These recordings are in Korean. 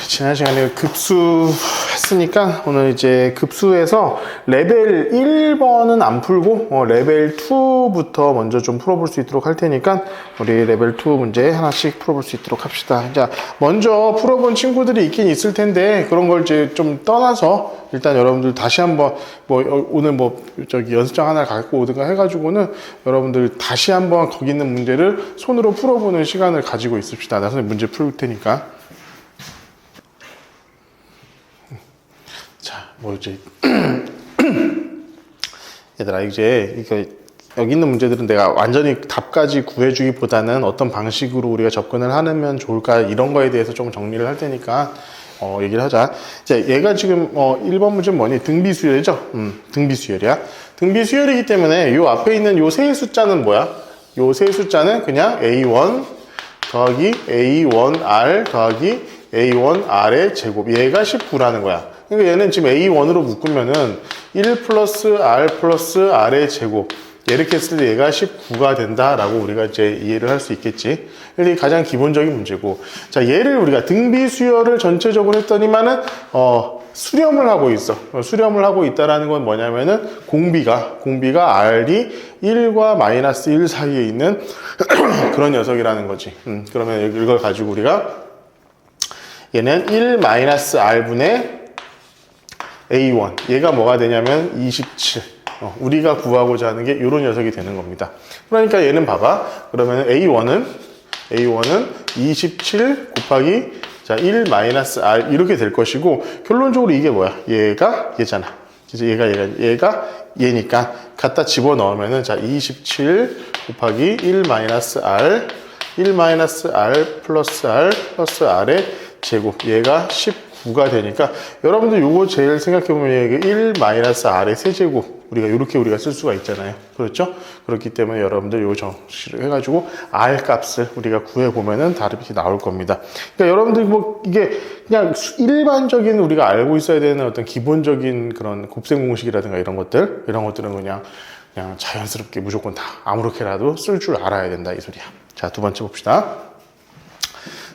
지난 시간에 급수 했으니까 오늘 이제 급수에서 레벨 1번은 안 풀고 레벨 2부터 먼저 좀 풀어볼 수 있도록 할 테니까 우리 레벨 2 문제 하나씩 풀어볼 수 있도록 합시다. 자, 먼저 풀어본 친구들이 있긴 있을 텐데 그런 걸 이제 좀 떠나서 일단 여러분들 다시 한번 오늘 연습장 하나 갖고 오든가 해가지고는 여러분들 다시 한번 거기 있는 문제를 손으로 풀어보는 시간을 가지고 있읍시다. 나 선생님 문제 풀 테니까. 자, 뭐지? 얘들아, 이제 여기 있는 문제들은 내가 완전히 답까지 구해주기보다는 어떤 방식으로 우리가 접근을 하면 좋을까 이런 거에 대해서 좀 정리를 할 테니까 얘기를 하자. 자, 얘가 지금 1번 문제는 뭐니? 등비수열이죠? 등비수열이야. 등비수열이기 때문에 요 앞에 있는 요 세 숫자는 뭐야? 요 세 숫자는 그냥 A1 더하기 A1R 더하기 A1R의 제곱. 얘가 19라는 거야. 그러니까 얘는 지금 A1으로 묶으면은 1 플러스 R 플러스 R의 제곱. 이렇게 했을 때 얘가 19가 된다라고 우리가 이제 이해를 할 수 있겠지. 이게 가장 기본적인 문제고. 자, 얘를 우리가 등비수열을 전체적으로 했더니만은, 수렴을 하고 있어. 수렴을 하고 있다라는 건 뭐냐면은, 공비가 R이 1과 마이너스 1 사이에 있는 그런 녀석이라는 거지. 그러면 이걸 가지고 우리가 얘는 1 마이너스 R분의 A1. 얘가 뭐가 되냐면 27. 우리가 구하고자 하는 게 이런 녀석이 되는 겁니다. 그러니까 얘는 봐봐. 그러면 A1은 27 곱하기 1 마이너스 R 이렇게 될 것이고, 결론적으로 이게 뭐야? 얘가 얘잖아. 그래서 얘가 얘니까 갖다 집어넣으면은 27 곱하기 1 마이너스 R 플러스 R 플러스 R의 제곱. 얘가 19가 되니까 여러분들 요거 제일 생각해보면 1 마이너스 R의 세제곱 우리가 쓸 수가 있잖아요. 그렇죠? 그렇기 때문에 여러분들 요 정식을 해가지고 R 값을 우리가 구해보면은 답이 나올 겁니다. 그러니까 여러분들 이게 그냥 일반적인 우리가 알고 있어야 되는 어떤 기본적인 그런 곱셈 공식이라든가 이런 것들은 그냥 자연스럽게 무조건 다 아무렇게라도 쓸 줄 알아야 된다 이 소리야. 자, 두 번째 봅시다.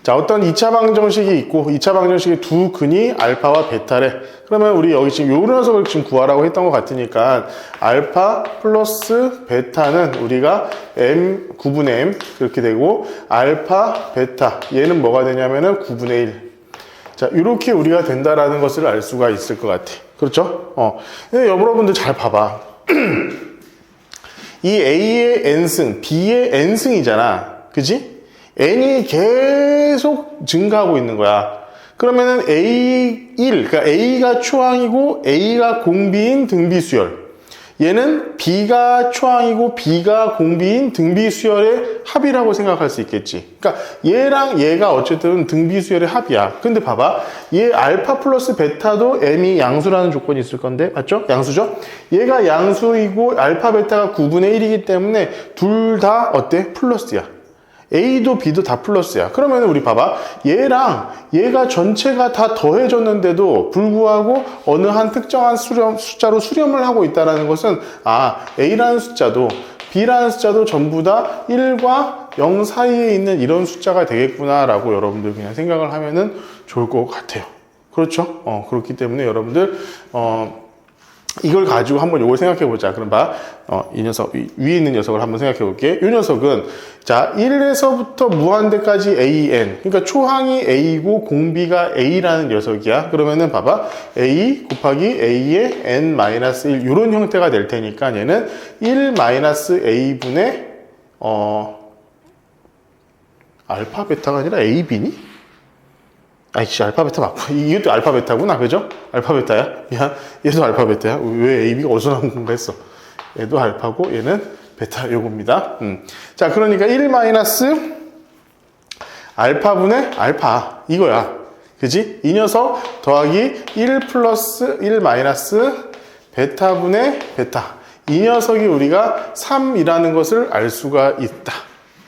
자, 어떤 2차 방정식이 있고 2차 방정식의 두 근이 알파와 베타래. 그러면 우리 여기 지금 요 녀석을 지금 구하라고 했던 것 같으니까 알파 플러스 베타는 우리가 m 9분의 m 그렇게 되고 알파 베타 얘는 뭐가 되냐면은 9분의 1. 자, 이렇게 우리가 된다라는 것을 알 수가 있을 것 같아. 그렇죠? 근데 여러분들 잘 봐봐. 이 A의 n승, B의 n승이잖아. 그지? n이 계속 증가하고 있는 거야. 그러면은 A1, 그러니까 A가 초항이고 A가 공비인 등비수열. 얘는 B가 초항이고 B가 공비인 등비수열의 합이라고 생각할 수 있겠지. 그러니까 얘랑 얘가 어쨌든 등비수열의 합이야. 근데 봐봐. 얘 알파 플러스 베타도 M이 양수라는 조건이 있을 건데, 맞죠? 양수죠? 얘가 양수이고 알파 베타가 9분의 1이기 때문에 둘 다 어때? 플러스야. A도 B도 다 플러스야. 그러면 우리 봐봐. 얘랑 얘가 전체가 다 더해졌는데도 불구하고 어느 한 특정한 숫자로 수렴을 하고 있다는 것은 A라는 숫자도 B라는 숫자도 전부 다 1과 0 사이에 있는 이런 숫자가 되겠구나라고 여러분들 그냥 생각을 하면은 좋을 것 같아요. 그렇죠? 그렇기 때문에 여러분들 이걸 가지고 한번 요걸 생각해 보자. 그럼 이 녀석, 위에 있는 녀석을 한번 생각해 볼게. 이 녀석은, 1에서부터 무한대까지 AN. 그러니까 초항이 A고 공비가 A라는 녀석이야. 그러면은 봐봐. A 곱하기 A의 N-1. 이런 형태가 될 테니까 얘는 1-A분의, 알파, 베타가 아니라 A, B니? 아이씨, 알파, 베타 맞고. 이것도 알파, 베타구나. 그죠? 알파, 베타야? 미안. 얘도 알파, 베타야? 왜 A, B가 어디서 나온 건가 했어. 얘도 알파고, 얘는 베타, 요겁니다. 자, 그러니까 1 마이너스 알파분의 알파. 이거야. 그지? 이 녀석 더하기 1 플러스 1 마이너스 베타분의 베타. 이 녀석이 우리가 3이라는 것을 알 수가 있다.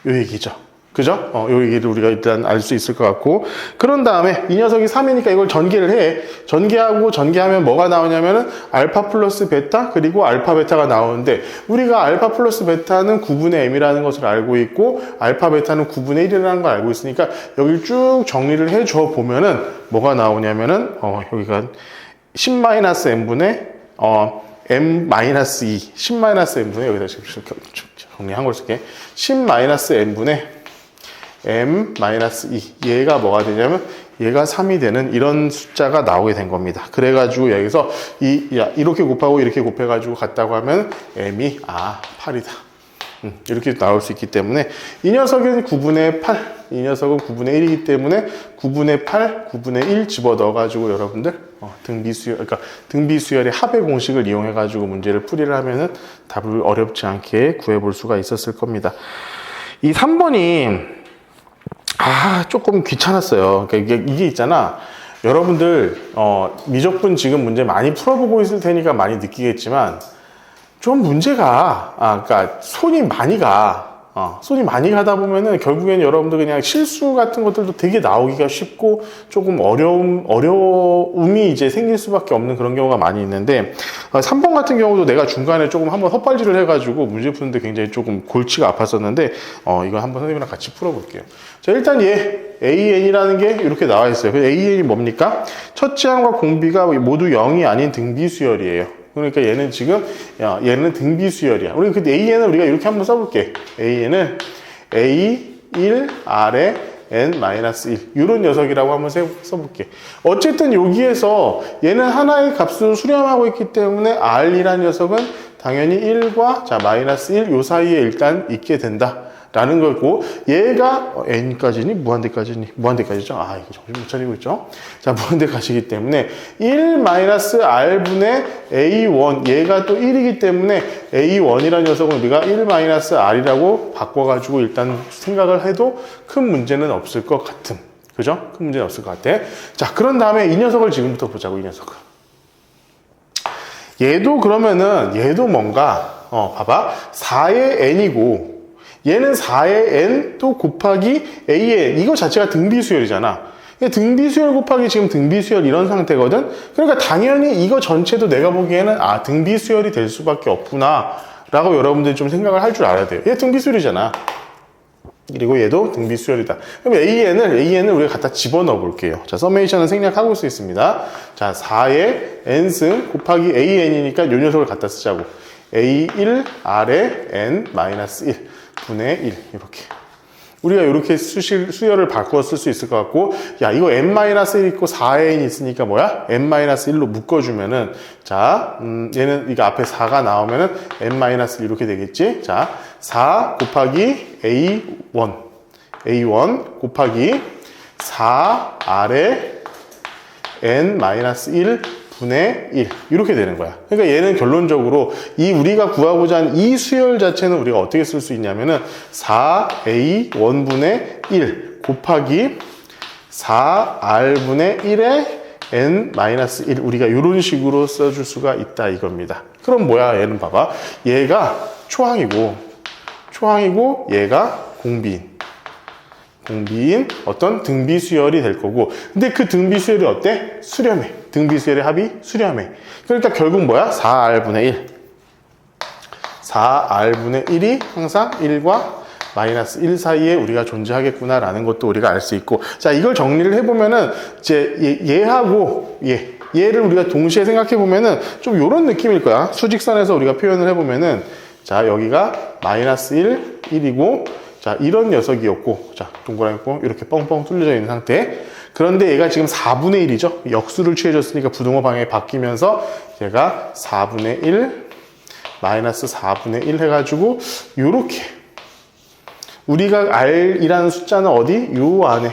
요 얘기죠. 그죠? 요 얘기를 우리가 일단 알 수 있을 것 같고. 그런 다음에 이 녀석이 3이니까 이걸 전개를 해. 전개하면 뭐가 나오냐면은 알파 플러스 베타 그리고 알파 베타가 나오는데 우리가 알파 플러스 베타는 9분의 m이라는 것을 알고 있고 알파 베타는 9분의 1이라는 걸 알고 있으니까 여기 쭉 정리를 해줘 보면은 뭐가 나오냐면은 여기가 10-m분의 m-2 10-m분의 여기다 지금 정리한 걸 쓸게. 10-m분의 m-2 얘가 뭐가 되냐면 얘가 3이 되는 이런 숫자가 나오게 된 겁니다. 그래가지고 여기서 이렇게 곱하고 이렇게 곱해가지고 갔다고 하면 m이 8이다. 이렇게 나올 수 있기 때문에 이 녀석은 9분의 8, 이 녀석은 9분의 1이기 때문에 9분의 8, 9분의 1 집어 넣어가지고 여러분들 등비수열의 합의 공식을 이용해가지고 문제를 풀이를 하면은 답을 어렵지 않게 구해볼 수가 있었을 겁니다. 이 3번이 조금 귀찮았어요. 그러니까 이게 있잖아. 여러분들, 미적분 지금 문제 많이 풀어보고 있을 테니까 많이 느끼겠지만, 좀 문제가, 그러니까 손이 많이 가. 손이 많이 가다 보면은 결국엔 여러분들 그냥 실수 같은 것들도 되게 나오기가 쉽고 조금 어려움이 이제 생길 수밖에 없는 그런 경우가 많이 있는데 3번 같은 경우도 내가 중간에 조금 한번 헛발질을 해가지고 문제 푸는데 굉장히 조금 골치가 아팠었는데 이거 한번 선생님이랑 같이 풀어볼게요. 자, 일단 AN이라는 게 이렇게 나와 있어요. AN이 뭡니까? 첫째 항과 공비가 모두 0이 아닌 등비수열이에요. 그러니까 얘는 지금 얘는 등비수열이야. 우리 근데 AN을 우리가 이렇게 한번 써볼게. AN은 A1 아래 n-1 이런 녀석이라고 한번 써볼게. 어쨌든 여기에서 얘는 하나의 값을 수렴하고 있기 때문에 R이라는 녀석은 당연히 1과 -1 요 사이에 일단 있게 된다. 라는 거고 얘가 n까지니 무한대까지니 무한대까지죠. 이거 정신 못 차리고 있죠. 자, 무한대까지기 때문에 1-r분의 a1 얘가 또 1이기 때문에 a1이라는 녀석은 우리가 1-r이라고 바꿔가지고 일단 생각을 해도 큰 문제는 없을 것 같은, 그죠? 큰 문제는 없을 것 같아. 자, 그런 다음에 이 녀석을 지금부터 보자고. 이 녀석을 얘도 뭔가 봐봐 4의 n이고 얘는 4의 n 또 곱하기 an 이거 자체가 등비수열이잖아. 등비수열 곱하기 지금 등비수열 이런 상태거든. 그러니까 당연히 이거 전체도 내가 보기에는 등비수열이 될 수밖에 없구나 라고 여러분들이 좀 생각을 할 줄 알아야 돼요. 얘 등비수열이잖아. 그리고 얘도 등비수열이다. 그럼 AN을 우리가 갖다 집어넣어 볼게요. 자, 서메이션은 생략하고 수 있습니다. 자, 4의 n승 곱하기 AN이니까 요 녀석을 갖다 쓰자고. A1 아래 n-1 분의 1 이렇게 우리가 이렇게 수열을 바꾸어 쓸 수 있을 것 같고 이거 n-1 있고 4n 있으니까 뭐야? n-1로 묶어주면은 자 얘는 이거 앞에 4가 나오면은 n-1 이렇게 되겠지. 자 4 곱하기 a1 곱하기 4 아래 n-1 분의 1 이렇게 되는 거야. 그러니까 얘는 결론적으로 우리가 구하고자 하는 이 수열 자체는 우리가 어떻게 쓸 수 있냐면은 4a1분의 1 곱하기 4r분의 1의 n-1 우리가 이런 식으로 써줄 수가 있다 이겁니다. 그럼 뭐야? 얘는 봐봐. 얘가 초항이고 얘가 공비인 어떤 등비수열이 될 거고 근데 그 등비수열이 어때? 수렴해. 등비수열의 합이 수렴해. 그러니까 결국 뭐야? 4r분의 1 4r분의 1이 항상 1과 -1 사이에 우리가 존재하겠구나 라는 것도 우리가 알 수 있고 자 이걸 정리를 해보면은 이제 얘하고 얘를 우리가 동시에 생각해 보면은 좀 이런 느낌일 거야. 수직선에서 우리가 표현을 해보면은 자 여기가 -1 1이고 자, 이런 녀석이었고, 자, 동그라미 있고, 이렇게 뻥뻥 뚫려져 있는 상태. 그런데 얘가 지금 4분의 1이죠? 역수를 취해줬으니까 부등호 방향이 바뀌면서 얘가 4분의 1, -4분의 1 해가지고, 요렇게. 우리가 R이라는 숫자는 어디? 요 안에.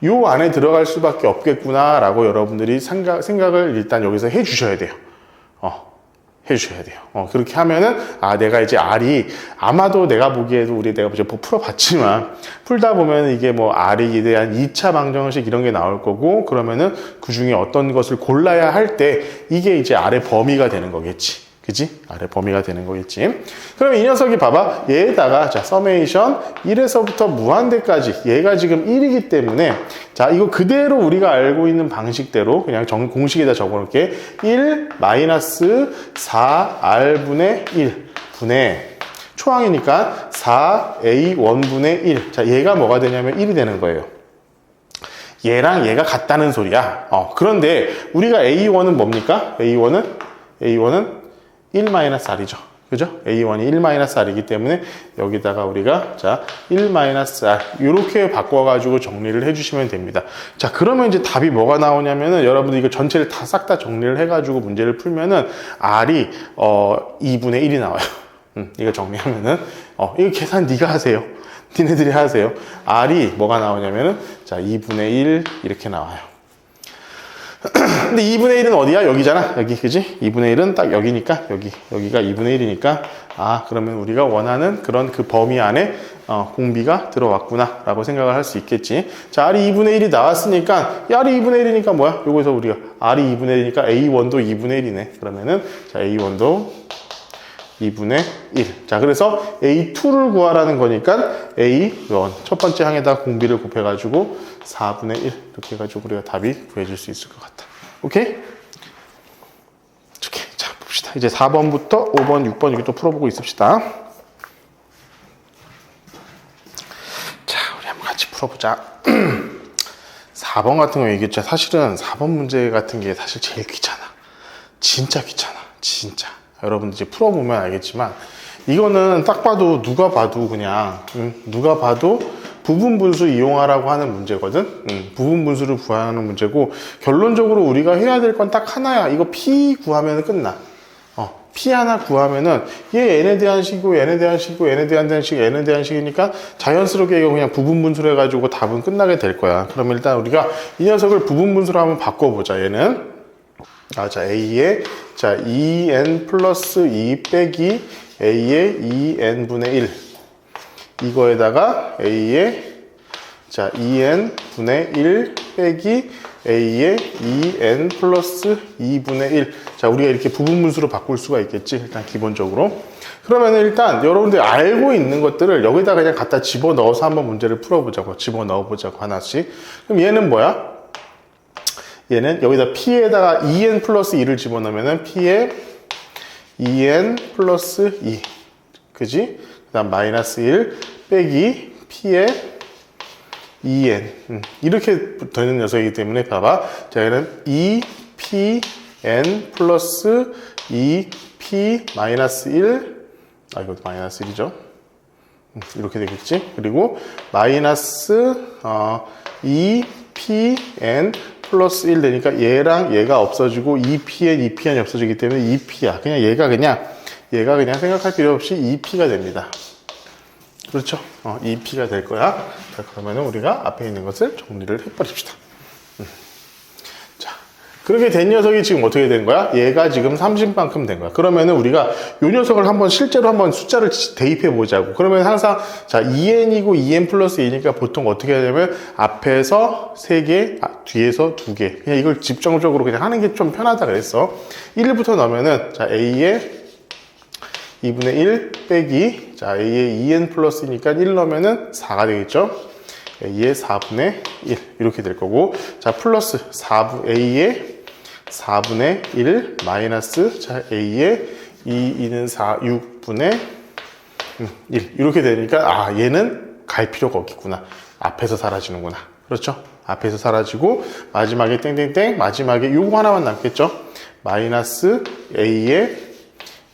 요 안에 들어갈 수밖에 없겠구나, 라고 여러분들이 생각을 일단 여기서 해 주셔야 돼요. 해주셔야 돼요. 그렇게 하면은, 내가 이제 R이, 아마도 내가 보기에도 내가 이제 풀어봤지만, 풀다 보면 이게 뭐 R에 대한 2차 방정식 이런 게 나올 거고, 그러면은 그 중에 어떤 것을 골라야 할 때, 이게 이제 R의 범위가 되는 거겠지. 그지? 아래 범위가 되는 거겠지. 그러면 이 녀석이 봐봐. 얘에다가 자 서메이션 1에서부터 무한대까지 얘가 지금 1이기 때문에 자 이거 그대로 우리가 알고 있는 방식대로 그냥 공식에다 적어놓을게. 1 마이너스 4r분의 1 분의 초항이니까 4a1분의 1. 자 얘가 뭐가 되냐면 1이 되는 거예요. 얘랑 얘가 같다는 소리야. 그런데 우리가 A1은 뭡니까? A1은 1-R이죠. 그죠? A1이 1-R이기 때문에 여기다가 우리가 자 1-R 이렇게 바꿔가지고 정리를 해주시면 됩니다. 자 그러면 이제 답이 뭐가 나오냐면은 여러분들 이거 전체를 다 싹 다 정리를 해가지고 문제를 풀면은 R이 2분의 1이 나와요. 이거 정리하면은 이거 계산 네가 하세요. 니네들이 하세요. R이 뭐가 나오냐면은 자 2분의 1 이렇게 나와요. 근데 2분의 1은 어디야? 여기잖아. 여기 그지? 2분의 1은 딱 여기니까 여기가 2분의 1이니까 그러면 우리가 원하는 그런 그 범위 안에 공비가 들어왔구나 라고 생각을 할 수 있겠지. 자 R이 2분의 1이 나왔으니까 R이 2분의 1이니까 뭐야? 요거에서 우리가 R이 2분의 1이니까 A1도 2분의 1이네. 그러면은 자 A1도 2분의 1. 자, 그래서 A2를 구하라는 거니까 A1. 첫 번째 항에다 공비를 곱해가지고 4분의 1. 이렇게 해가지고 우리가 답이 구해질 수 있을 것 같다. 오케이? 오케이. 자, 봅시다. 이제 4번부터 5번, 6번 이렇게 또 풀어보고 있읍시다. 자, 우리 한번 같이 풀어보자. 4번 같은 거 얘기했죠. 사실은 4번 문제 같은 게 사실 제일 귀찮아. 진짜 귀찮아. 진짜. 여러분들 이제 풀어보면 알겠지만 이거는 딱 봐도 누가 봐도 그냥 누가 봐도 부분분수 이용하라고 하는 문제거든. 부분분수를 구하는 문제고 결론적으로 우리가 해야 될 건 딱 하나야. 이거 P 구하면 끝나. P 하나 구하면은 얘 n에 대한 식이고 n에 대한 식이고 n에 대한 식 n에 대한 식이니까 자연스럽게 이거 그냥 부분분수를 해가지고 답은 끝나게 될 거야. 그러면 일단 우리가 이 녀석을 부분분수로 한번 바꿔보자. 얘는 자, A의, 자, 2n 플러스 2 빼기 A의 2n분의 1. 이거에다가 A의, 자, 2n 분의 1 빼기 A의 2n 플러스 2분의 1. 자, 우리가 이렇게 부분분수로 바꿀 수가 있겠지. 일단 기본적으로. 그러면 일단 여러분들이 알고 있는 것들을 여기다 그냥 갖다 집어넣어서 한번 문제를 풀어보자고. 집어넣어보자고 하나씩. 그럼 얘는 뭐야? 얘는 여기다 P에다가 2n 플러스 2를 집어넣으면은 P에 2n 플러스 2. 그지? 그 다음 마이너스 1 빼기 P에 2n. 이렇게 되는 녀석이기 때문에 봐봐. 자, 얘는 2pn 플러스 2p 마이너스 1. 이것도 마이너스 1이죠. 이렇게 되겠지? 그리고 마이너스 2pn 플러스 1 되니까 얘랑 얘가 없어지고 2pn, 2pn이 없어지기 때문에 2p야. 그냥 얘가 그냥 생각할 필요 없이 2p가 됩니다. 그렇죠? 2p가 될 거야. 자, 그러면은 우리가 앞에 있는 것을 정리를 해버립시다. 자, 그렇게 된 녀석이 지금 어떻게 된 거야? 얘가 지금 30만큼 된 거야. 그러면은 우리가 이 녀석을 실제로 한번 숫자를 대입해 보자고. 그러면 항상, 자, 2n이고 2n 플러스 2니까 보통 어떻게 하냐면, 앞에서 3개, 뒤에서 2개. 그냥 이걸 집중적으로 그냥 하는 게 좀 편하다 그랬어. 1부터 넣으면은, 자, A의 2분의 1 빼기, 자, A의 2n 플러스니까 1 넣으면은 4가 되겠죠? A의 4분의 1. 이렇게 될 거고, 자, 플러스 A의 4분의 1 마이너스, 자, A의 2는 4, 6분의 1. 이렇게 되니까, 얘는 갈 필요가 없겠구나. 앞에서 사라지는구나. 그렇죠? 앞에서 사라지고, 마지막에 땡땡땡, 마지막에 요거 하나만 남겠죠? 마이너스 A의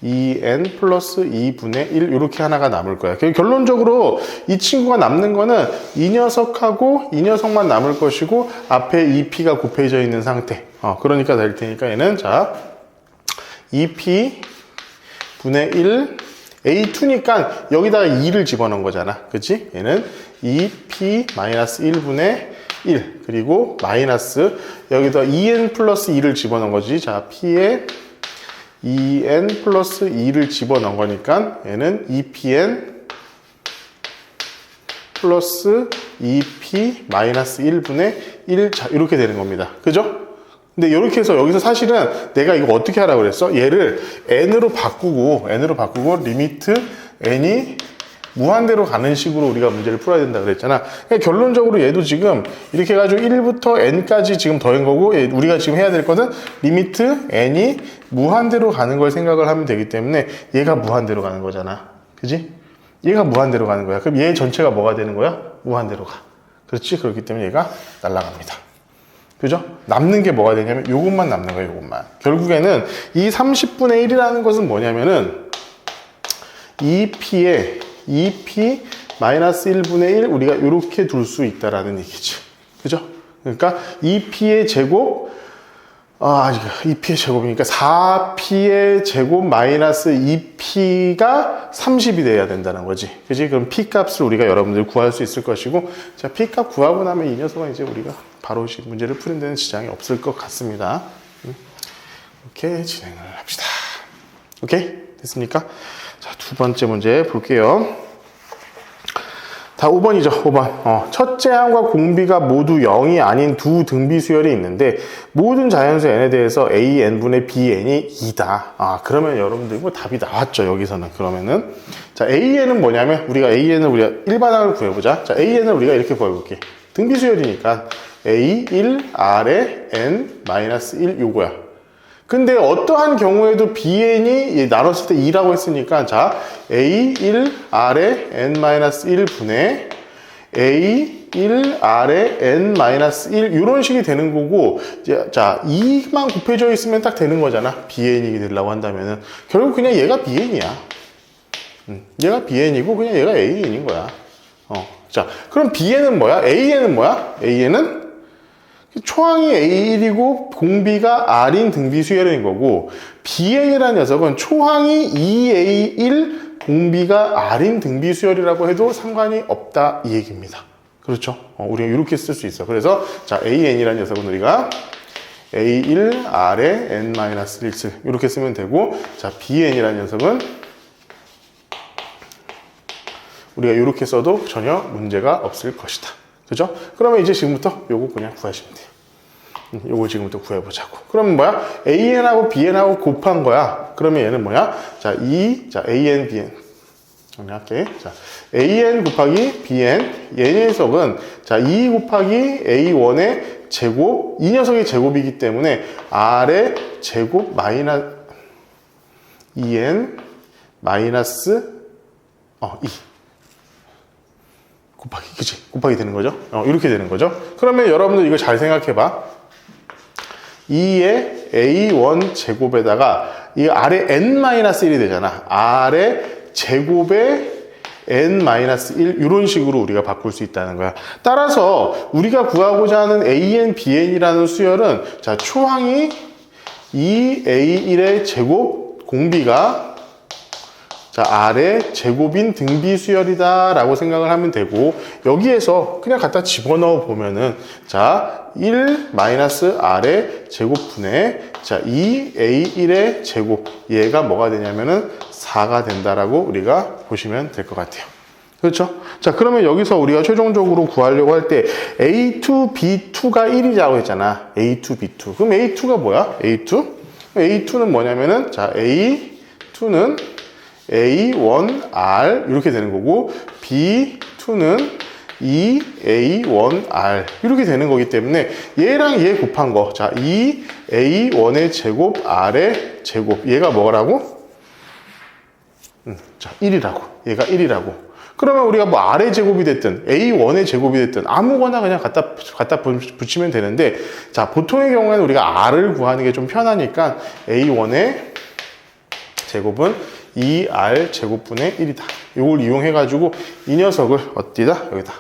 2n 플러스 2분의 1 이렇게 하나가 남을 거야. 결론적으로 이 친구가 남는 거는 이 녀석하고 이 녀석만 남을 것이고 앞에 2p가 곱해져 있는 상태. 그러니까 될 테니까 얘는 자 2p 분의 1 A2니까 여기다가 2를 집어넣은 거잖아. 그치? 얘는 2p 마이너스 1분의 1 그리고 마이너스 여기다 2n 플러스 2를 집어넣은 거지. 자 p에 2n 플러스 2를 집어넣은 거니까 얘는 2pn 플러스 2p 마이너스 1분의 1. 자, 이렇게 되는 겁니다. 그죠? 근데 이렇게 해서 여기서 사실은 내가 이거 어떻게 하라고 그랬어? 얘를 n으로 바꾸고 리미트 n이 무한대로 가는 식으로 우리가 문제를 풀어야 된다 그랬잖아. 그러니까 결론적으로 얘도 지금 이렇게 해가지고 1부터 n까지 지금 더한 거고, 우리가 지금 해야 될 거는 리미트 n이 무한대로 가는 걸 생각을 하면 되기 때문에 얘가 무한대로 가는 거잖아. 그지? 얘가 무한대로 가는 거야. 그럼 얘 전체가 뭐가 되는 거야? 무한대로 가. 그렇지? 그렇기 때문에 얘가 날아갑니다. 그죠? 남는 게 뭐가 되냐면 요것만 남는 거예요. 요것만. 결국에는 이 30분의 1이라는 것은 뭐냐면은 2p에 2p 마이너스 1분의 1 우리가 이렇게 둘 수 있다라는 얘기죠. 그죠? 그러니까 2p의 제곱 2p의 제곱이니까 4p의 제곱 마이너스 2p가 30이 돼야 된다는 거지. 그지? 그럼 p 값을 우리가 여러분들 구할 수 있을 것이고, 자, p 값 구하고 나면 이 녀석은 이제 우리가 바로 문제를 푸는 데는 지장이 없을 것 같습니다. 이렇게 진행을 합시다. 오케이? 됐습니까? 자, 두 번째 문제 볼게요. 다 5번이죠. 5번. 첫째 항과 공비가 모두 0이 아닌 두 등비 수열이 있는데 모든 자연수 n에 대해서 an분의 bn이 2다. 그러면 여러분들 이거 답이 나왔죠. 여기서는. 그러면은 자, an은 뭐냐면 우리가 일반항을 구해보자. 자, an을 우리가 이렇게 구해볼게. 등비 수열이니까 a1 r에 n-1 요거야. 근데 어떠한 경우에도 bn이 나눴을 때 2라고 했으니까 자 a1 r에 n-1 분의 a1 r에 n-1 이런 식이 되는 거고, 자 2만 곱해져 있으면 딱 되는 거잖아. bn이 되려고 한다면은 결국 그냥 얘가 bn이야. 얘가 bn이고 그냥 얘가 an인 거야. 자 그럼 bn은 뭐야? an은 뭐야? an은 초항이 A1이고 공비가 R인 등비 수열인 거고, BN이라는 녀석은 초항이 2A1 공비가 R인 등비 수열이라고 해도 상관이 없다 이 얘기입니다. 그렇죠? 우리가 이렇게 쓸 수 있어. 그래서 자 AN이라는 녀석은 우리가 A1 R에 N-1 이렇게 쓰면 되고, 자 BN이라는 녀석은 우리가 이렇게 써도 전혀 문제가 없을 것이다. 그죠? 그러면 이제 지금부터 요거 그냥 구하시면 돼요. 요거 지금부터 구해보자고. 그러면 뭐야? AN하고 BN하고 곱한 거야. 그러면 얘는 뭐야? 자, AN, BN. 정리할게. 자, AN 곱하기 BN. 얘 녀석은, 자, 2 곱하기 A1의 제곱. 이 녀석이 제곱이기 때문에 R의 제곱 마이너스 2N 마이너스 2. 곱하기, 그치? 곱하기 되는 거죠? 이렇게 되는 거죠? 그러면 여러분들 이거 잘 생각해봐. 2의 A1 제곱에다가 이 R의 N-1이 되잖아. R의 제곱에 N-1 이런 식으로 우리가 바꿀 수 있다는 거야. 따라서 우리가 구하고자 하는 AN, BN이라는 수열은 자, 초항이 2A1의 제곱 공비가 자, R의 제곱인 등비 수열이다 라고 생각을 하면 되고, 여기에서 그냥 갖다 집어넣어 보면은 자, 1-R의 제곱분의 자, 2A1의 제곱, 얘가 뭐가 되냐면은 4가 된다라고 우리가 보시면 될 것 같아요. 그렇죠? 자, 그러면 여기서 우리가 최종적으로 구하려고 할 때 A2, B2가 1이라고 했잖아. A2, B2. 그럼 A2가 뭐야? A2? A2는 뭐냐면은 자, A2는 A1R 이렇게 되는 거고, B2는 2A1R 이렇게 되는 거기 때문에 얘랑 얘 곱한 거, 자 2A1의 제곱 R의 제곱, 얘가 뭐라고? 자 1이라고, 얘가 1이라고. 그러면 우리가 뭐 R의 제곱이 됐든 A1의 제곱이 됐든 아무거나 그냥 갖다 붙이면 되는데, 자 보통의 경우에는 우리가 R을 구하는 게 좀 편하니까 A1의 제곱은 2R 제곱분의 1이다. 이걸 이용해가지고 이 녀석을 어디다? 여기다.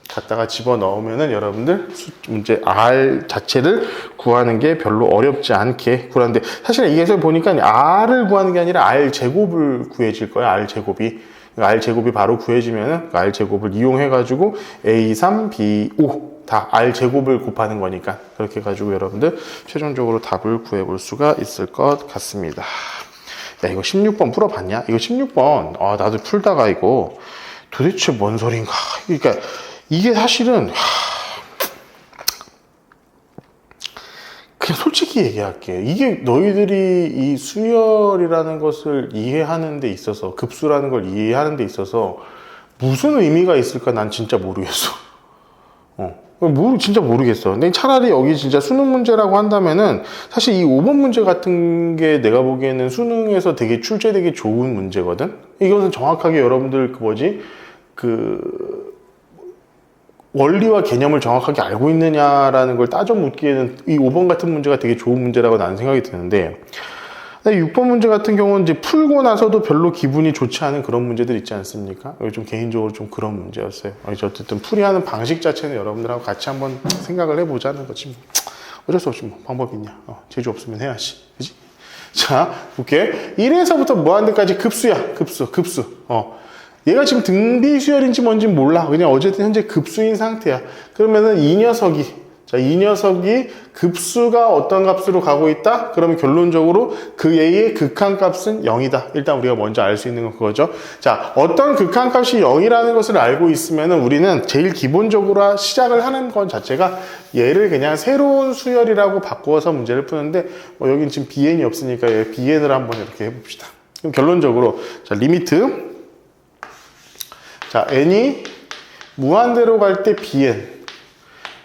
갖다가 집어넣으면은 여러분들 문제 R 자체를 구하는 게 별로 어렵지 않게 구하는데, 사실 이게서 보니까 R을 구하는 게 아니라 R 제곱을 구해질 거야. R 제곱이. R 제곱이 바로 구해지면은 R 제곱을 이용해가지고 A3, B5 다 R 제곱을 곱하는 거니까, 그렇게 해가지고 여러분들 최종적으로 답을 구해볼 수가 있을 것 같습니다. 야, 이거 16번 풀어봤냐? 이거 16번, 나도 풀다가 이거 도대체 뭔 소린가? 그러니까 이게 사실은 그냥 솔직히 얘기할게. 이게 너희들이 이 수열이라는 것을 이해하는 데 있어서, 급수라는 걸 이해하는 데 있어서 무슨 의미가 있을까 난 진짜 모르겠어. 진짜 모르겠어. 근데 차라리 여기 진짜 수능 문제라고 한다면은 사실 이 5번 문제 같은 게 내가 보기에는 수능에서 되게 출제되기 좋은 문제거든? 이것은 정확하게 여러분들 원리와 개념을 정확하게 알고 있느냐라는 걸 따져 묻기에는 이 5번 같은 문제가 되게 좋은 문제라고 나는 생각이 드는데 6번 문제 같은 경우는 이제 풀고 나서도 별로 기분이 좋지 않은 그런 문제들 있지 않습니까? 좀 개인적으로 좀 그런 문제였어요. 어쨌든 풀이하는 방식 자체는 여러분들하고 같이 한번 생각을 해보자는 거지. 뭐. 어쩔 수 없지 뭐. 방법이 있냐. 재주 없으면 해야지. 그지? 자, 볼게. 1에서부터 무한대까지 급수야. 급수. 얘가 지금 등비 수열인지 뭔지 몰라. 그냥 어쨌든 현재 급수인 상태야. 그러면은 이 녀석이 급수가 어떤 값으로 가고 있다? 그러면 결론적으로 그 A의 극한값은 0이다. 일단 우리가 먼저 알 수 있는 건 그거죠. 자, 어떤 극한값이 0이라는 것을 알고 있으면은 우리는 제일 기본적으로 시작을 하는 건 자체가 얘를 그냥 새로운 수열이라고 바꾸어서 문제를 푸는데 여긴 지금 BN이 없으니까 얘 BN을 한번 이렇게 해봅시다. 그럼 결론적으로 자, 리미트 자, n이 무한대로 갈 때 BN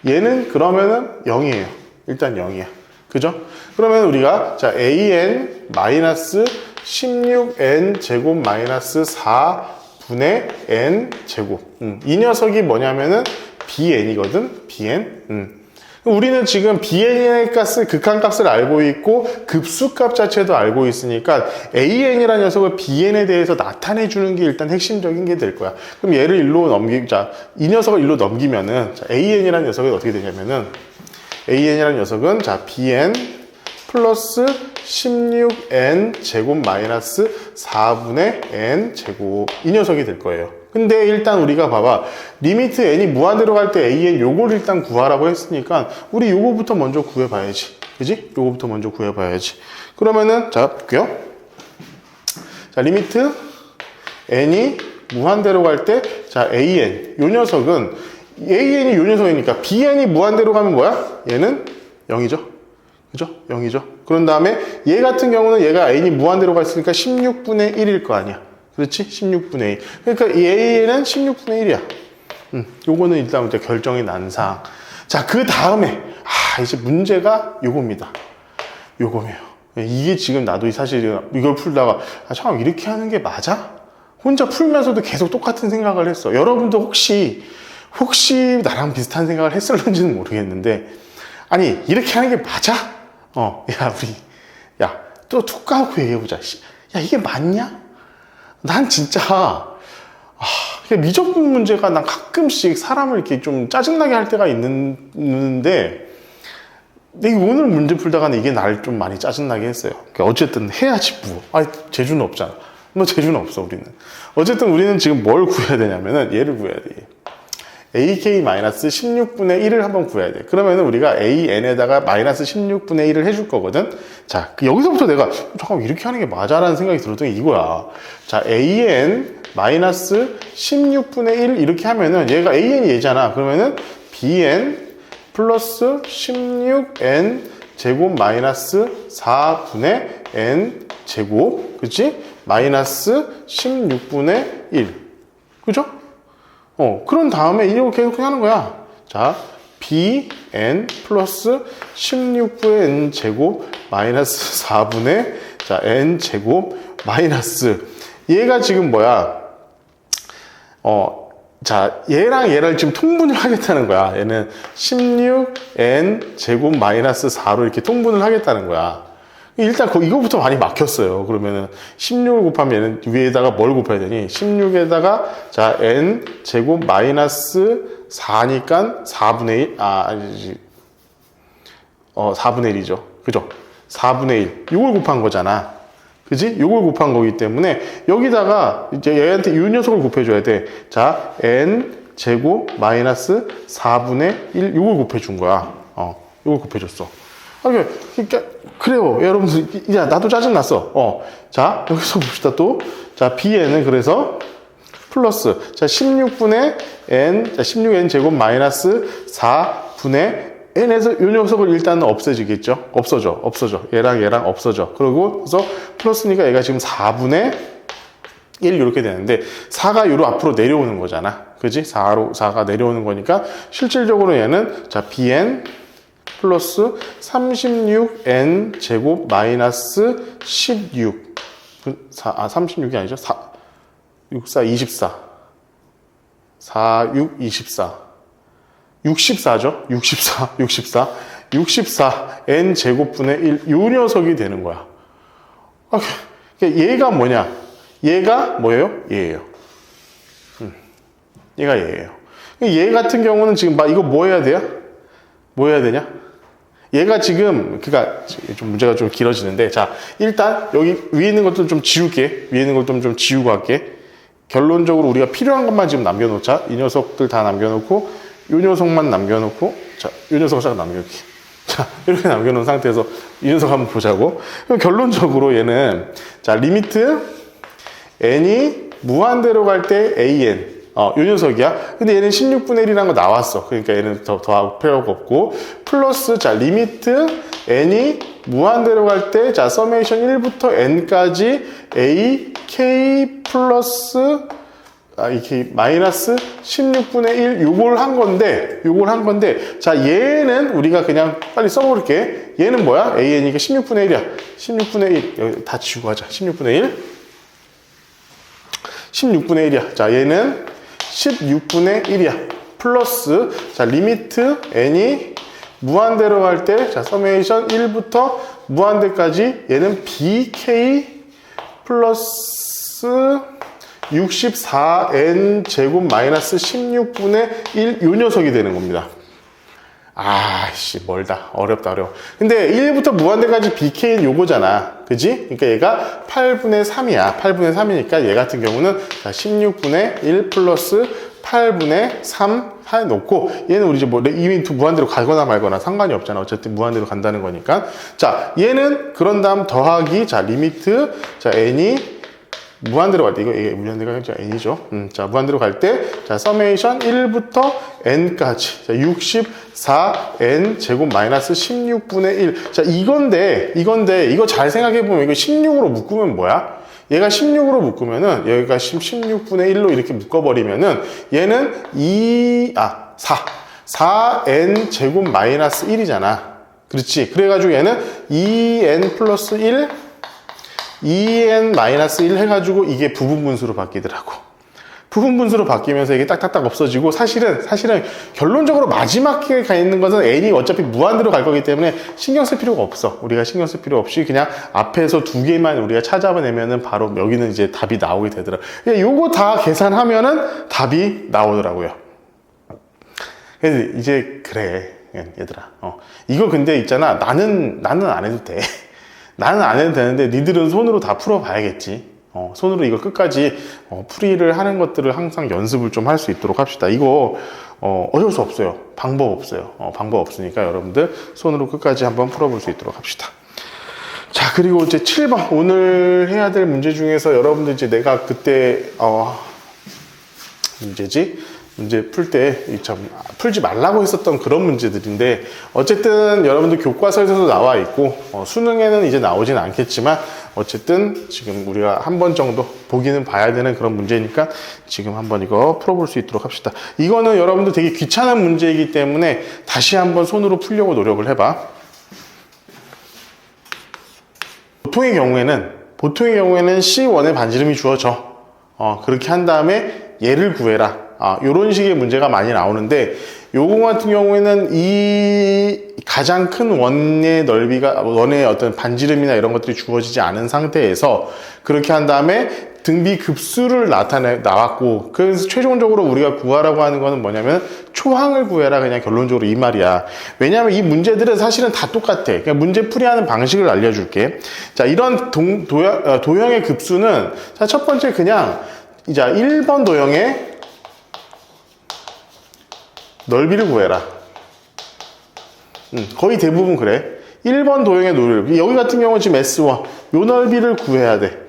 얘는 그러면은 0이에요. 일단 0이야. 그죠? 그러면 우리가 자 AN 마이너스 16N 제곱 마이너스 4분의 N 제곱 이 녀석이 뭐냐면은 BN이거든. BN 우리는 지금 BN의 값을 극한값을 알고 있고 급수값 자체도 알고 있으니까 AN이라는 녀석을 BN에 대해서 나타내 주는 게 일단 핵심적인 게 될 거야. 그럼 얘를 일로 넘기자. 이 녀석을 일로 넘기면은 자, AN이라는 녀석이 어떻게 되냐면은 AN이라는 녀석은 자 BN 플러스 16N 제곱 마이너스 4분의 N 제곱 이 녀석이 될 거예요. 근데 일단 우리가 봐봐. 리미트 n이 무한대로 갈 때 an 요걸 일단 구하라고 했으니까 우리 요거부터 먼저 구해봐야지. 그지? 요거부터 먼저 구해봐야지. 그러면은 자 볼게요. 자 리미트 n이 무한대로 갈 때 자 an 요 녀석은 an이 요 녀석이니까 bn이 무한대로 가면 뭐야? 얘는 0이죠. 그죠? 0이죠. 그런 다음에 얘 같은 경우는 얘가 n이 무한대로 갔으니까 16분의 1일 거 아니야. 그렇지? 16분의 1. 그러니까 이 A는 16분의 1이야. 요거는 일단 결정이 난 사항. 자, 그 다음에, 이제 문제가 요겁니다. 요거예요. 이게 지금 나도 사실 이걸 풀다가, 잠깐 이렇게 하는 게 맞아? 혼자 풀면서도 계속 똑같은 생각을 했어. 여러분도 혹시 나랑 비슷한 생각을 했을런지는 모르겠는데, 아니, 이렇게 하는 게 맞아? 또 툭 까놓고 얘기해보자. 야, 이게 맞냐? 난 진짜 미적분 문제가 난 가끔씩 사람을 이렇게 좀 짜증나게 할 때가 있는데 내가 오늘 문제 풀다가는 이게 날 좀 많이 짜증나게 했어요. 그러니까 어쨌든 해야지 뭐. 재주는 없잖아. 재주는 없어 우리는. 어쨌든 우리는 지금 뭘 구해야 되냐면은 얘를 구해야 돼. AK-16분의 1을 한번 구해야 돼. 그러면은 우리가 AN에다가 마이너스 16분의 1을 해줄 거거든. 자, 여기서부터 내가 잠깐만 이렇게 하는 게 맞아라는 생각이 들었던 게 이거야. 자, AN 마이너스 16분의 1 이렇게 하면은 얘가 AN이 얘잖아. 그러면은 BN 플러스 16N 제곱 마이너스 4분의 N 제곱. 그치? 마이너스 16분의 1. 그죠? 그런 다음에 이거 계속 하는 거야. 자, bn 플러스 16분의 n 제곱 마이너스 4분의 자, n 제곱 마이너스 얘가 지금 뭐야? 자, 얘랑 얘를 지금 통분을 하겠다는 거야. 얘는 16n 제곱 마이너스 4로 이렇게 통분을 하겠다는 거야. 일단 이거부터 많이 막혔어요. 그러면은 16을 곱하면 얘는 위에다가 뭘 곱해야 되니? 16에다가 자 n 제곱 마이너스 4니까 4분의 1 아니지 4분의 1이죠. 그죠? 4분의 1 이걸 곱한 거잖아. 그지? 이걸 곱한 거기 때문에 여기다가 이제 얘한테 이 녀석을 곱해줘야 돼. 자 n 제곱 마이너스 4분의 1 이걸 곱해준 거야. 이걸 곱해줬어. 그러니까 그래요 여러분들. 야 나도 짜증났어. 자 여기서 봅시다 또. 자 bn은 그래서 플러스 자 16분의 n 자 16n 제곱 마이너스 4분의 n에서 이 녀석을 일단은 없애지겠죠? 없어져. 얘랑 없어져. 그래서 플러스니까 얘가 지금 4분의 1 이렇게 되는데 4가 요로 앞으로 내려오는 거잖아. 그지? 4가 내려오는 거니까 실질적으로 얘는 자 bn 플러스 36n 제곱 마이너스 16 36이 아니죠? 6, 4, 24 4, 6, 24 64죠? 64 n 제곱분의 1 요 녀석이 되는 거야. 얘가 뭐냐? 얘가 뭐예요? 얘예요. 얘가 얘예요. 얘 같은 경우는 지금 이거 뭐 해야 돼요? 뭐 해야 되냐? 얘가 지금 그러니까 좀 문제가 좀 길어지는데 자 일단 여기 위에 있는 것도 좀 지울게. 위에 있는 것도 좀 지우고 할게. 결론적으로 우리가 필요한 것만 지금 남겨놓자. 이 녀석들 다 남겨놓고 이 녀석만 남겨놓고 자 이 녀석을 싹 남겨놓게. 자 이렇게 남겨놓은 상태에서 이 녀석 한번 보자고. 그럼 결론적으로 얘는 자 리미트 n이 무한대로 갈 때 an 요 녀석이야. 근데 얘는 16분의 1이라는 거 나왔어. 그러니까 얘는 더할 필요가 없고 플러스 자 리미트 n이 무한대로 갈 때 자 서메이션 1부터 n까지 a k 플러스 이렇게 마이너스 16분의 1 요걸 한 건데 자 얘는 우리가 그냥 빨리 써볼게. 얘는 뭐야? an이니까 16분의 1이야. 16분의 1 여기 다 지우고 하자. 16분의 1이야. 자 얘는 16분의 1이야. 플러스 자 리미트 n이 무한대로 갈 때 자 서메이션 1부터 무한대까지 얘는 bk 플러스 64n 제곱 마이너스 16분의 1 요 녀석이 되는 겁니다. 아씨 멀다. 어렵다. 근데 1부터 무한대까지 bk는 요거잖아. 그지? 그러니까 얘가 8분의 3이야. 8분의 3이니까 얘 같은 경우는 자 16분의 1 플러스 8분의 3 해놓고 얘는 우리 이제 뭐 이미 무한대로 가거나 말거나 상관이 없잖아. 어쨌든 무한대로 간다는 거니까. 자 얘는 그런 다음 더하기 자 리미트 자 n이 무한대로 갈 때 이게 무한대가 아니라 n이죠. 자 무한대로 갈 때 자 서메이션 1부터 n까지 자 64n 제곱 마이너스 16분의 1. 자 이건데 이거 잘 생각해 보면 이거 16으로 묶으면 뭐야? 얘가 16으로 묶으면은 여기가 16분의 1로 이렇게 묶어버리면은 얘는 4n 제곱 마이너스 1이잖아. 그렇지? 그래가지고 얘는 2n 플러스 1 2n-1 해가지고 이게 부분분수로 바뀌더라고. 부분분수로 바뀌면서 이게 딱딱딱 없어지고 사실은 결론적으로 마지막에 가 있는 것은 n이 어차피 무한대로 갈 거기 때문에 신경 쓸 필요가 없어. 우리가 신경 쓸 필요 없이 그냥 앞에서 두 개만 우리가 찾아내면은 바로 여기는 이제 답이 나오게 되더라고요. 요거 다 계산하면은 답이 나오더라고요. 그래서 이제 그래 얘들아. 이거 근데 있잖아. 나는 안 해도 돼. 나는 안 해도 되는데 니들은 손으로 다 풀어봐야겠지. 손으로 이걸 끝까지 풀이를 하는 것들을 항상 연습을 좀 할 수 있도록 합시다. 이거 어쩔 수 없어요. 방법 없어요. 방법 없으니까 여러분들 손으로 끝까지 한번 풀어볼 수 있도록 합시다. 자 그리고 이제 7번 오늘 해야 될 문제 중에서 여러분들 이제 내가 그때 문제 풀 때 풀지 말라고 했었던 그런 문제들인데 어쨌든 여러분들 교과서에서도 나와 있고 수능에는 이제 나오진 않겠지만 어쨌든 지금 우리가 한 번 정도 보기는 봐야 되는 그런 문제니까 지금 한번 이거 풀어볼 수 있도록 합시다. 이거는 여러분들 되게 귀찮은 문제이기 때문에 다시 한번 손으로 풀려고 노력을 해봐. 보통의 경우에는 C1의 반지름이 주어져. 그렇게 한 다음에 얘를 구해라. 요런 식의 문제가 많이 나오는데 요거 같은 경우에는 이 가장 큰 원의 넓이가 원의 어떤 반지름이나 이런 것들이 주어지지 않은 상태에서 그렇게 한 다음에 등비 급수를 나왔고 그래서 최종적으로 우리가 구하라고 하는 거는 뭐냐면 초항을 구해라 그냥 결론적으로 이 말이야. 왜냐하면 이 문제들은 사실은 다 똑같아. 그냥 문제 풀이하는 방식을 알려줄게. 자 이런 도형의 급수는 자 첫 번째 그냥 이제 1번 도형의 넓이를 구해라. 거의 대부분 그래. 1번 도형의 넓이. 여기 같은 경우는 지금 S1. 요 넓이를 구해야 돼.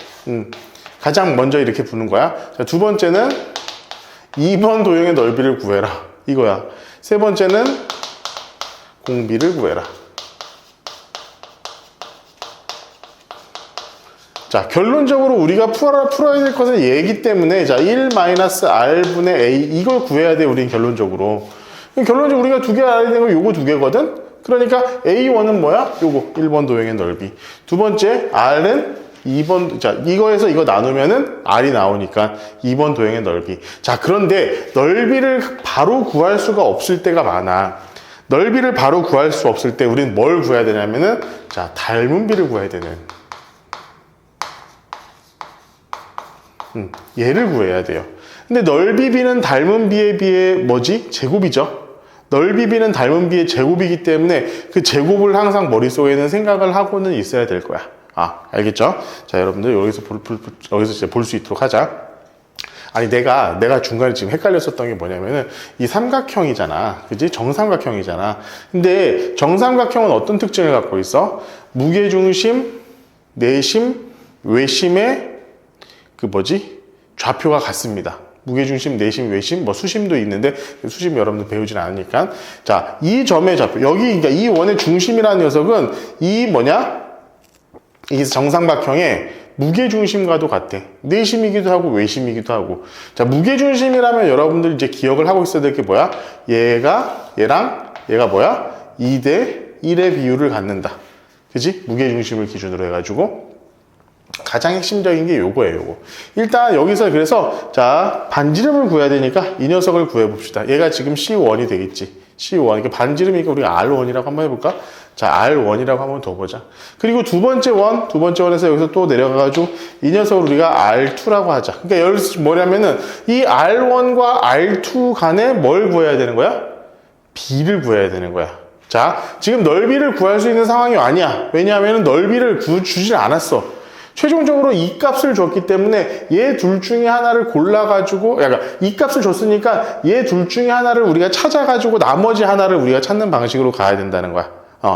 가장 먼저 이렇게 부는 거야. 자, 두 번째는 2번 도형의 넓이를 구해라. 이거야. 세 번째는 공비를 구해라. 자, 결론적으로 우리가 풀어야 될 것은 얘이기 때문에, 자, 1-r분의 a, 이걸 구해야 돼, 우린 결론적으로. 결론적으로 우리가 두 개 알아야 되는 건 요거 두 개거든? 그러니까 a1은 뭐야? 요거, 1번 도형의 넓이. 두 번째, r은 2번, 자, 이거에서 이거 나누면은 r이 나오니까 2번 도형의 넓이. 자, 그런데 넓이를 바로 구할 수가 없을 때가 많아. 넓이를 바로 구할 수 없을 때 우린 뭘 구해야 되냐면은, 자, 닮은 비를 구해야 되는. 얘를 구해야 돼요. 근데 넓이 b는 닮은 b에 비해 뭐지? 제곱이죠. 넓이 b는 닮은 b의 제곱이기 때문에 그 제곱을 항상 머릿속에는 생각을 하고는 있어야 될 거야. 알겠죠? 자, 여러분들 여기서 이제 볼 수 있도록 하자. 아니, 내가 중간에 지금 헷갈렸었던 게 뭐냐면은 이 삼각형이잖아. 그지? 정삼각형이잖아. 근데 정삼각형은 어떤 특징을 갖고 있어? 무게중심, 내심, 외심의 좌표가 같습니다. 무게중심, 내심, 외심, 수심도 있는데, 수심 여러분들 배우진 않으니까. 자, 이 점의 좌표. 그러니까 이 원의 중심이라는 녀석은 이 정삼각형의 무게중심과도 같아. 내심이기도 하고, 외심이기도 하고. 자, 무게중심이라면 여러분들 이제 기억을 하고 있어야 될 게 뭐야? 얘가 뭐야? 2대1의 비율을 갖는다. 그지? 무게중심을 기준으로 해가지고. 가장 핵심적인 게 요거예요, 요거. 일단 여기서 그래서 자, 반지름을 구해야 되니까 이 녀석을 구해봅시다. 얘가 지금 C1이 되겠지. C1. 그러니까 반지름이니까 우리가 R1이라고 한번 해볼까? 자, R1이라고 한번 더 보자. 그리고 두 번째 원에서 여기서 또 내려가가지고 이 녀석을 우리가 R2라고 하자. 그러니까 여기서 뭐냐면은 이 R1과 R2 간에 뭘 구해야 되는 거야? B를 구해야 되는 거야. 자, 지금 넓이를 구할 수 있는 상황이 아니야. 왜냐하면 넓이를 주질 않았어. 최종적으로 이 값을 줬기 때문에 얘 둘 중에 하나를 골라가지고, 이 값을 줬으니까 얘 둘 중에 하나를 우리가 찾아가지고 나머지 하나를 우리가 찾는 방식으로 가야 된다는 거야.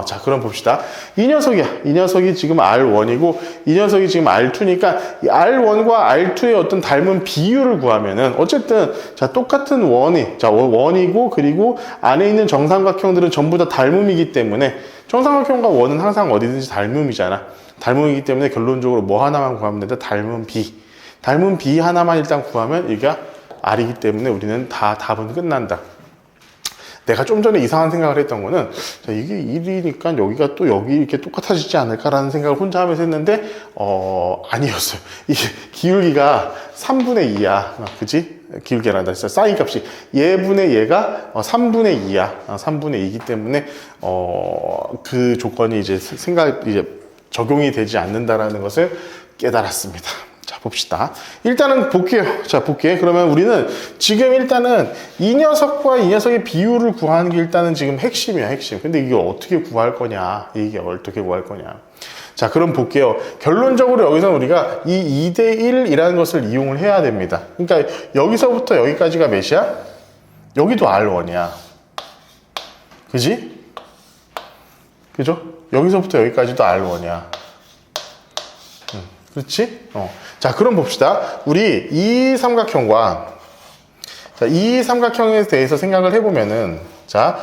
자, 그럼 봅시다. 이 녀석이 지금 R1이고, 이 녀석이 지금 R2니까, 이 R1과 R2의 어떤 닮은 비율을 구하면은, 어쨌든, 자, 똑같은 원이고, 그리고 안에 있는 정삼각형들은 전부 다 닮음이기 때문에, 정삼각형과 원은 항상 어디든지 닮음이잖아. 닮음이기 때문에 결론적으로 뭐 하나만 구하면 된다? 닮은 B 하나만 일단 구하면 이게 R이기 때문에 우리는 다 답은 끝난다. 내가 좀 전에 이상한 생각을 했던 거는, 자, 이게 1이니까 여기가 또 여기 이렇게 똑같아지지 않을까라는 생각을 혼자 하면서 했는데, 아니었어요. 이게 기울기가 3분의 2야. 그치? 기울기란다. 진짜 사인 값이. 얘분의 얘가 3분의 2야. 3분의 2이기 때문에, 그 조건이 이제 적용이 되지 않는다라는 것을 깨달았습니다. 자, 봅시다. 일단은 볼게요. 자, 볼게. 그러면 우리는 지금 일단은 이 녀석과 이 녀석의 비율을 구하는 게 일단은 지금 핵심이야, 핵심. 근데 이게 어떻게 구할 거냐? 자, 그럼 볼게요. 결론적으로 여기서 우리가 이 2대1이라는 것을 이용을 해야 됩니다. 그러니까 여기서부터 여기까지가 몇이야? 여기도 R1이야. 그지? 그죠? 여기서부터 여기까지도 R1이야. 그렇지? 자, 그럼 봅시다. 우리 이 삼각형과, 자, 이 삼각형에 대해서 생각을 해보면은, 자,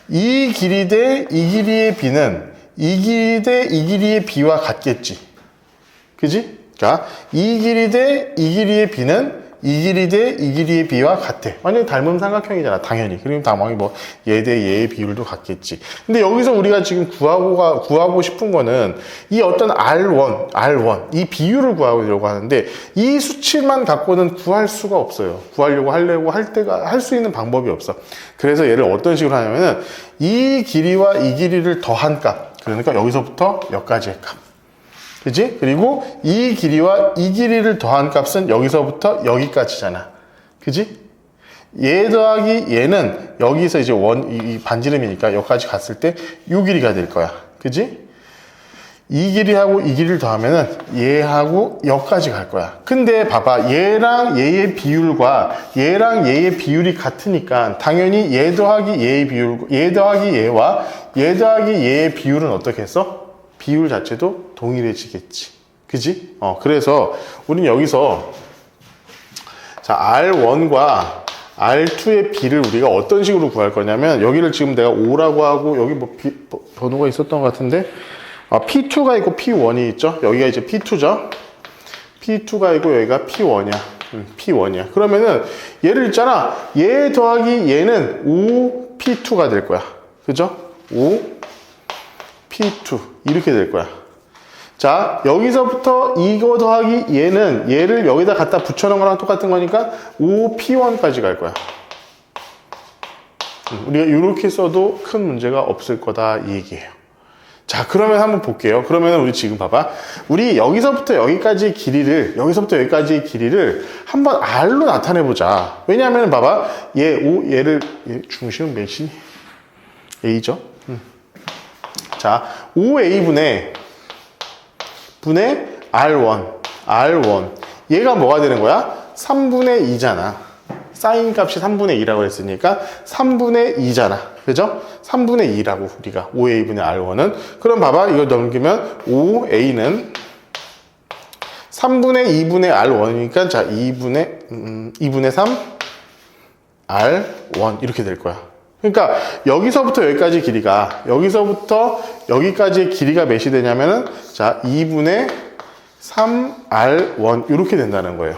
이 길이 대 이 길이의 비는 이 길이 대 이 길이의 비와 같겠지. 그지? 자, 이 길이 대 이 길이의 비는 이 길이 대 이 길이의 비와 같아. 완전히 닮은 삼각형이잖아, 당연히. 그리고 당연히 얘 대 얘의 비율도 같겠지. 근데 여기서 우리가 지금 구하고 싶은 거는 이 어떤 R1, 이 비율을 구하려고 하는데 이 수치만 갖고는 구할 수가 없어요. 하려고 할 수 있는 방법이 없어. 그래서 얘를 어떤 식으로 하냐면은 이 길이와 이 길이를 더한 값. 그러니까 여기서부터 여기까지의 값. 그지? 그리고 이 길이와 이 길이를 더한 값은 여기서부터 여기까지잖아. 그지? 얘 더하기 얘는 여기서 이제 이 반지름이니까 여기까지 갔을 때 이 길이가 될 거야. 그지? 이 길이하고 이 길이를 더하면은 얘하고 여기까지 갈 거야. 근데 봐봐. 얘랑 얘의 비율과 얘랑 얘의 비율이 같으니까 당연히 얘 더하기 얘의 비율, 얘 더하기 얘와 얘 더하기 얘의 비율은 어떻게 했어? 비율 자체도 동일해지겠지. 그지? 그래서 우리는 여기서 자, R1과 R2의 B를 우리가 어떤 식으로 구할 거냐면, 여기를 지금 내가 5라고 하고, 여기 뭐 번호가 있었던 것 같은데, P2가 있고 P1이 있죠? 여기가 이제 P2죠? P2가 있고 여기가 P1이야. P1이야. 그러면은 얘를 있잖아. 얘 더하기 얘는 5P2가 될 거야. 그죠? 5P2 이렇게 될 거야. 자, 여기서부터 이거 더하기 얘는 얘를 여기다 갖다 붙여놓은 거랑 똑같은 거니까 5P1까지 갈 거야. 우리가 이렇게 써도 큰 문제가 없을 거다 이 얘기예요. 자, 그러면 한번 볼게요. 그러면 우리 지금 봐봐. 우리 여기서부터 여기까지의 길이를 한번 R로 나타내보자. 왜냐하면 봐봐. 얘 중심은 몇이니? A죠? 자, 5A분의 R1. 얘가 뭐가 되는 거야? 3분의 2잖아. 사인 값이 3분의 2라고 했으니까 3분의 2잖아. 그죠? 3분의 2라고 우리가 5A분의 R1은. 그럼 봐봐. 이거 넘기면 5A는 3분의 2분의 R1이니까 자 2분의 3 R1 이렇게 될 거야. 그러니까 여기서부터 여기까지의 길이가 몇이 되냐면은 자 2분의 3R1 이렇게 된다는 거예요.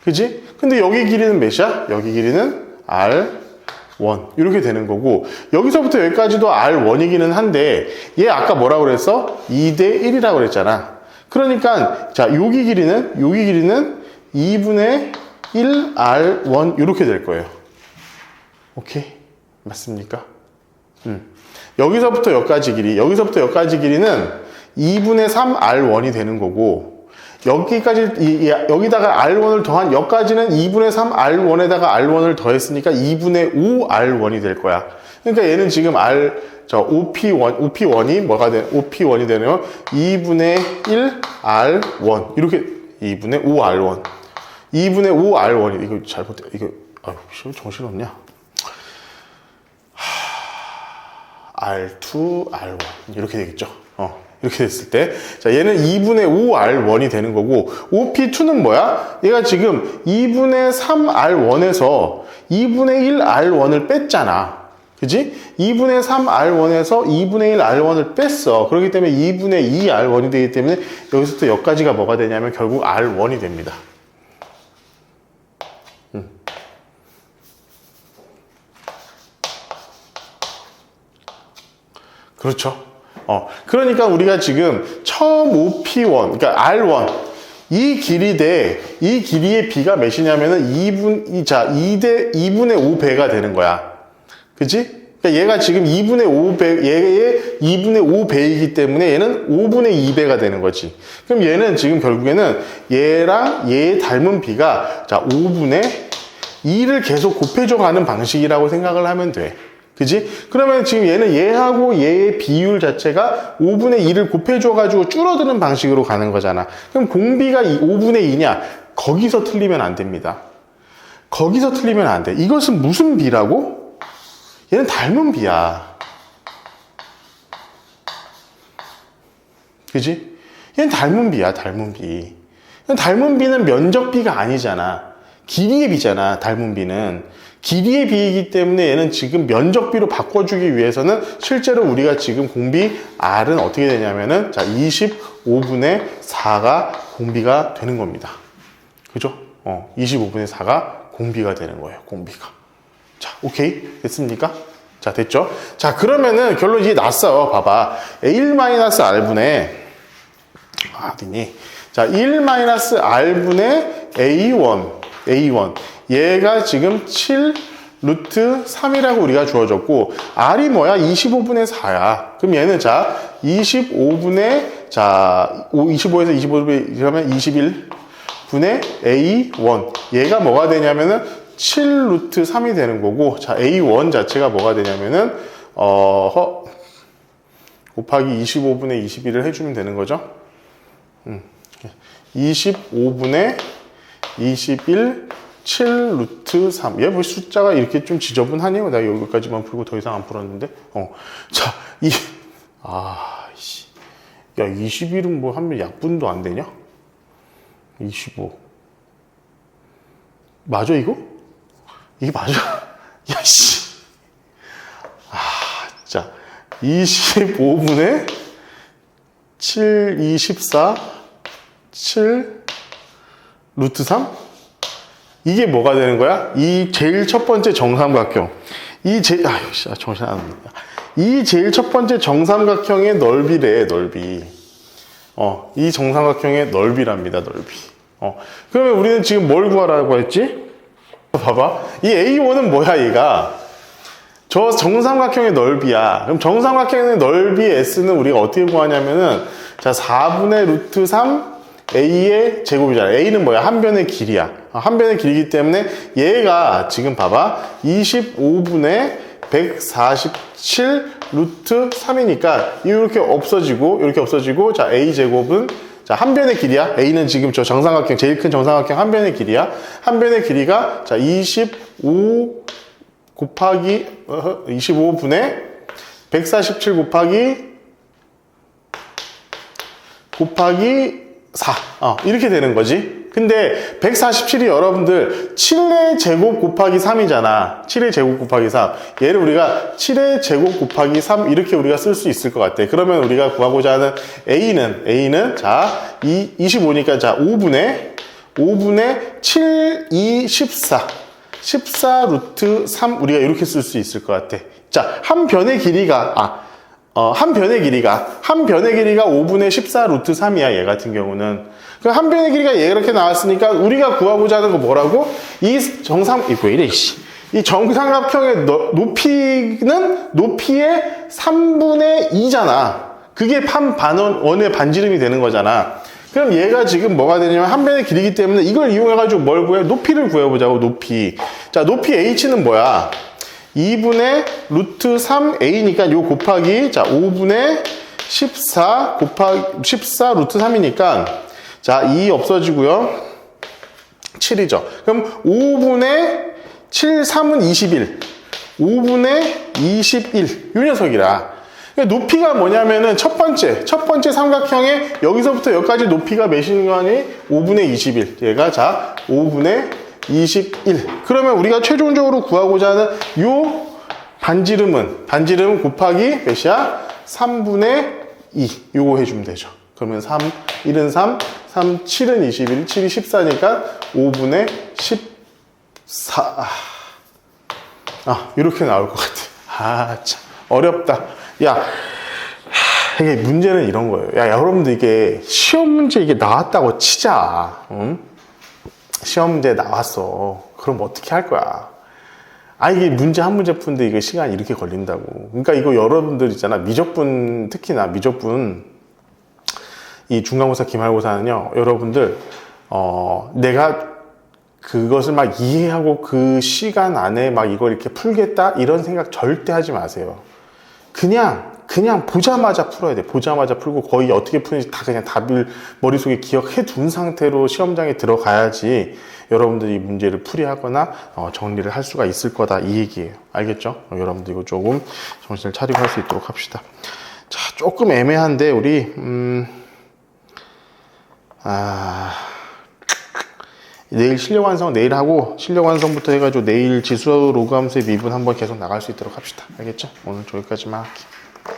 그지? 근데 여기 길이는 몇이야? 여기 길이는 R1 이렇게 되는 거고, 여기서부터 여기까지도 R1이기는 한데 얘 아까 뭐라고 그랬어? 2대 1이라고 그랬잖아. 그러니까 자 여기 길이는 2분의 1R1 이렇게 될 거예요. 오케이? 맞습니까? 여기서부터 여기까지 길이는 2분의 3R1이 되는 거고, 여기다가 R1을 더한 여기까지는 2분의 3R1에다가 R1을 더했으니까 2분의 5R1이 될 거야. 그러니까 얘는 지금 OP1이 뭐가 돼? OP1이 되면 2분의 1R1 이렇게 2분의 5R1 이거 잘못돼. 이거 정신없냐? R2, R1 이렇게 되겠죠. 이렇게 됐을 때, 자 얘는 2분의 5R1이 되는 거고, OP2는 뭐야? 얘가 지금 2분의 3R1에서 2분의 1R1을 뺐잖아. 그지? 2분의 3R1에서 2분의 1R1을 뺐어. 그렇기 때문에 2분의 2R1이 되기 때문에 여기서부터 여기까지가 뭐가 되냐면 결국 R1이 됩니다. 그렇죠. 그러니까 우리가 지금 처음 OP1, 그러니까 R1, 이 길이의 B가 몇이냐면은 2분의 5배가 되는 거야. 그치? 그러니까 얘가 지금 2분의 5배이기 때문에 얘는 5분의 2배가 되는 거지. 그럼 얘는 지금 결국에는 얘랑 얘의 닮은 B가 자, 5분의 2를 계속 곱해줘 가는 방식이라고 생각을 하면 돼. 그지? 그러면 지금 얘는 얘하고 얘의 비율 자체가 5분의 2를 곱해줘가지고 줄어드는 방식으로 가는 거잖아. 그럼 공비가 5분의 2냐? 거기서 틀리면 안 됩니다. 거기서 틀리면 안 돼. 이것은 무슨 비라고? 얘는 닮은 비야. 그지? 얘는 닮은 비야, 닮은 비. 닮은 비는 면적 비가 아니잖아. 길이의 비잖아, 닮은 비는. 길이의 비이기 때문에 얘는 지금 면적비로 바꿔주기 위해서는 실제로 우리가 지금 공비 R은 어떻게 되냐면은 자 25분의 4가 공비가 되는 겁니다. 그죠? 25분의 4가 공비가 되는 거예요. 공비가. 자, 오케이? 됐습니까? 자, 됐죠? 자, 그러면은 결론 이제 났어. 봐봐. A1-R분의 어디니? 자, 1-R분의 A1 얘가 지금 7 루트 3이라고 우리가 주어졌고, R이 뭐야? 25분의 4야. 그럼 얘는 자, 25에서 25분의 그러면 21분의 A1. 얘가 뭐가 되냐면은 7 루트 3이 되는 거고, 자, A1 자체가 뭐가 되냐면은, 곱하기 25분의 21을 해주면 되는 거죠. 25분의 21 7 루트 3. 얘 뭐 숫자가 이렇게 좀 지저분하네요. 내가 여기까지만 풀고 더 이상 안 풀었는데. 자, 야, 21은 뭐 하면 약분도 안 되냐? 25. 맞아, 이거? 이게 맞아? 야씨. 자, 25분의 7, 24, 7, 루트 3? 이게 뭐가 되는 거야? 이 제일 첫 번째 정삼각형. 정신 안 납니다. 이 제일 첫 번째 정삼각형의 넓이래, 넓이. 이 정삼각형의 넓이랍니다, 넓이. 그러면 우리는 지금 뭘 구하라고 했지? 봐봐. 이 A1은 뭐야, 얘가? 저 정삼각형의 넓이야. 그럼 정삼각형의 넓이 S는 우리가 어떻게 구하냐면은, 자, 4분의 루트 3 A의 제곱이잖아. A는 뭐야? 한 변의 길이야. 한 변의 길이기 때문에 얘가 지금 봐봐. 25분의 147 루트 3이니까 이렇게 없어지고, 자, A 제곱은 자, 한 변의 길이야. A는 지금 저 정삼각형, 제일 큰 정삼각형 한 변의 길이야. 한 변의 길이가 자, 25 곱하기 25분의 147 곱하기 4. 이렇게 되는 거지. 근데 147이 여러분들 7의 제곱 곱하기 3이잖아. 7의 제곱 곱하기 3. 얘를 우리가 7의 제곱 곱하기 3 이렇게 우리가 쓸 수 있을 것 같아. 그러면 우리가 구하고자 하는 A는 자, 25니까 자, 5분의 7, 2, 14. 14 루트 3 우리가 이렇게 쓸 수 있을 것 같아. 자, 한 변의 길이가 5분의 14 루트 3이야, 얘 같은 경우는. 그 한 변의 길이가 얘 이렇게 나왔으니까 우리가 구하고자 하는 거 뭐라고? 이 정삼각형의 높이는 높이의 3분의 2잖아. 그게 원의 반지름이 되는 거잖아. 그럼 얘가 지금 뭐가 되냐면 한 변의 길이기 때문에 이걸 이용해가지고 뭘 구해? 높이를 구해보자고, 높이. 자, 높이 H는 뭐야? 2분의 루트 3A니까 요 곱하기, 자, 5분의 14 곱하기, 14 루트 3이니까, 자, 2 없어지고요. 7이죠. 그럼 5분의 7, 3은 21. 5분의 21. 요 녀석이라. 높이가 뭐냐면은 첫 번째 삼각형의 여기서부터 여기까지 높이가 몇인 거 아니? 5분의 21. 얘가 자, 5분의 21. 그러면 우리가 최종적으로 구하고자 하는 요 반지름은 곱하기 몇이야? 3분의 2. 요거 해주면 되죠. 그러면 1은 3, 7은 21, 7이 14니까 5분의 14. 이렇게 나올 것 같아. 참. 어렵다. 이게 문제는 이런 거예요. 여러분들 이게 시험 문제 이게 나왔다고 치자. 응? 시험 문제 나왔어. 그럼 어떻게 할 거야? 이게 문제 한 문제 푸는데 이게 시간이 이렇게 걸린다고. 그러니까 이거 여러분들 있잖아. 특히나 미적분, 이 중간고사, 기말고사는요, 여러분들, 내가 그것을 막 이해하고 그 시간 안에 막 이걸 이렇게 풀겠다? 이런 생각 절대 하지 마세요. 그냥 보자마자 풀어야 돼. 보자마자 풀고 거의 어떻게 푸는지 다 그냥 답을 머릿속에 기억해 둔 상태로 시험장에 들어가야지 여러분들이 문제를 풀이하거나 정리를 할 수가 있을 거다, 이 얘기예요. 알겠죠? 여러분들 이거 조금 정신을 차리고 할 수 있도록 합시다. 자, 조금 애매한데 우리 내일 실력 완성 내일 하고, 실력 완성부터 해가지고 내일 지수 로그함수의 미분 한번 계속 나갈 수 있도록 합시다. 알겠죠? 오늘 여기까지만 할게요.